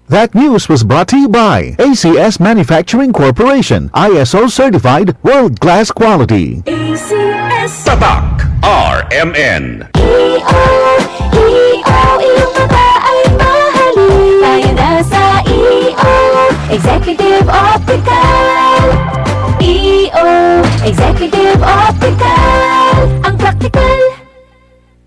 That news was brought to you by ACS Manufacturing Corporation, ISO certified, world-class quality. ACS Tatak RMN. iyong mata ay mahalin. Tayo na sa Executive Optical. Executive Optical. Ang practical.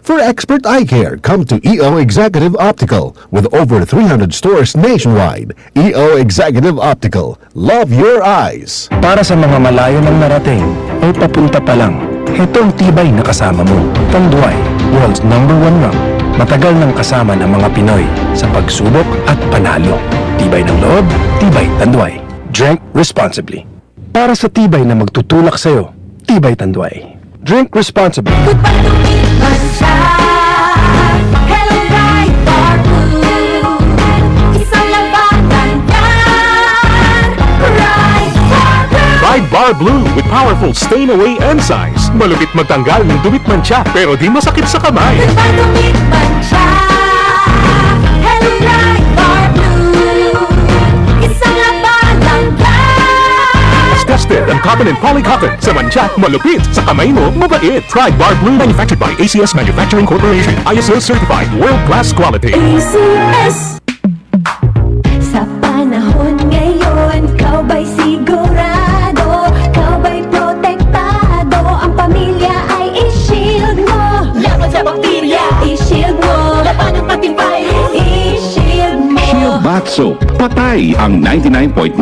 For expert eye care, come to EO Executive Optical. With over 300 stores nationwide, EO Executive Optical. Love your eyes. Para sa mga malayo ng narating o papunta pa lang, ito ang tibay na kasama mo. Tanduay, world's #1 rank. Matagal nang kasama ng mga Pinoy sa pagsubok at panalo. Tibay ng loob, tibay Tanduay. Drink responsibly. Para sa tibay na magtutulak sa'yo, tibay Tanduay. Drink responsibly. Goodbye to Bitman siya. Hello, Bright Bar Blue. Isang labanan yan. Bright Bar Blue. Ride Bar Blue with powerful stain-away enzymes. Malupit magtanggal ng dumit mancha pero di masakit sa kamay. Goodbye to Bitman siya. Hello, Bright Bar Blue. Isang labanan yan. Tested ang cotton and polycotton. Sa mancha, malupit. Sa kamay mo, mabait. Ride Bar Blue manufactured by ACS Manufacturing Corporation. ISO certified, world-class quality. ACS. Sa panahon ngayon, kau ba'y sigurado? Kau ba'y protektado? Ang pamilya ay i-shield mo. Laban sa bakterya, i-shield mo. Laban ng matibay, i-shield mo. Shield Bath Soap. Patay ang 99.9%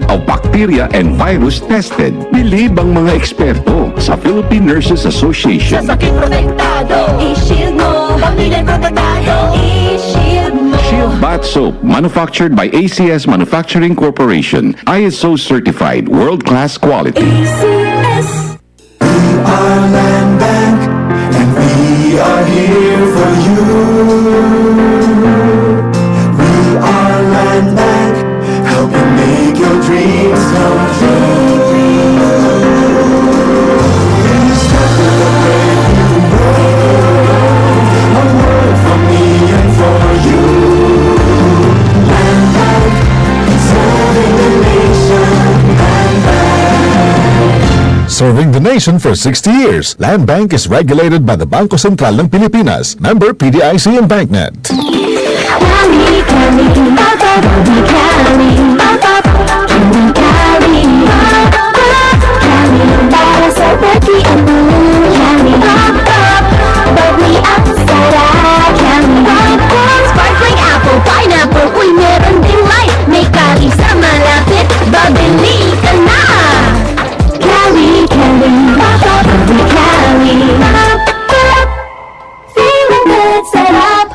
of bacteria and virus tested. Believe ang mga eksperto sa Philippine Nurses Sa Association. sakit protektado, i-shield mo. Pamilya protektado, i-shield mo. Shield Bath Soap, manufactured by ACS Manufacturing Corporation. ISO certified, world-class quality. ACS. Our land bank, and we are here for you. We are land bank, helping make your dreams come true. It's time to let you know a word from me and for you. Land bank, serving the nation. Land bank. Serving the nation for 60 years, Land Bank is regulated by the Bangko Sentral ng Pilipinas, member PDIC and BancNet. Cali, Cali, Papa, Bobby Cali, Papa, Cali, Cali, Cali, para sa pati ang Cali, Papa, Bobby ang sarap, Cali, sparkling apple, pineapple, uy meron ding light, may Cali sa malapit, babili ka na. Cali, Cali, Papa, Bobby Cali, feeling good, sarap.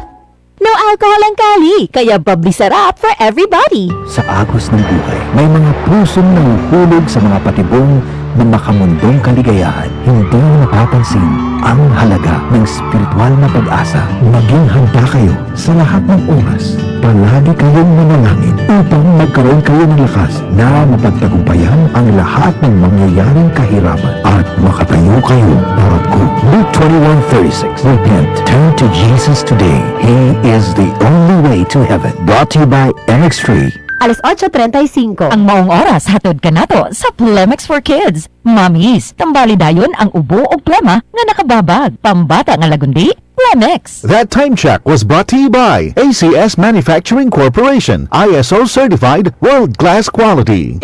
No alcohol ang Cali, kaya bubbly sarap for everybody. Sa agos ng buhay, may mga pusong nanguhulog sa mga patibong na makamundong kaligayahan. Hindi napapansin ang halaga ng spiritual na pag-asa. Maging handa kayo sa lahat ng oras. Palagi kayong manalangin upang magkaroon kayo ng lakas na mapagtagumpayan ang lahat ng mangyayaring kahirapan at makatayo kayo pagko. Luke 21:36. Repent. Turn to Jesus today. He is the only way to heaven. Brought to you by MX3. Alas 8:35. Ang maong oras hatod ka nato sa Plemex for Kids. Mamis, tambali dayon ang ubo o plema nga nakababag. Pambata nga lagundi, Plemex. That time check was brought to you by ACS Manufacturing Corporation, ISO certified, world-class quality.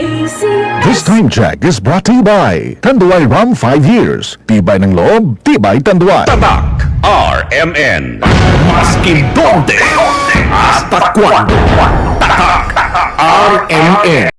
This time check is brought to you by Tanduay Rum 5 years. Tibay ng loob, tibay Tanduay. Tatak RMN. Maskin donde hasta cuando. Tatak RMN.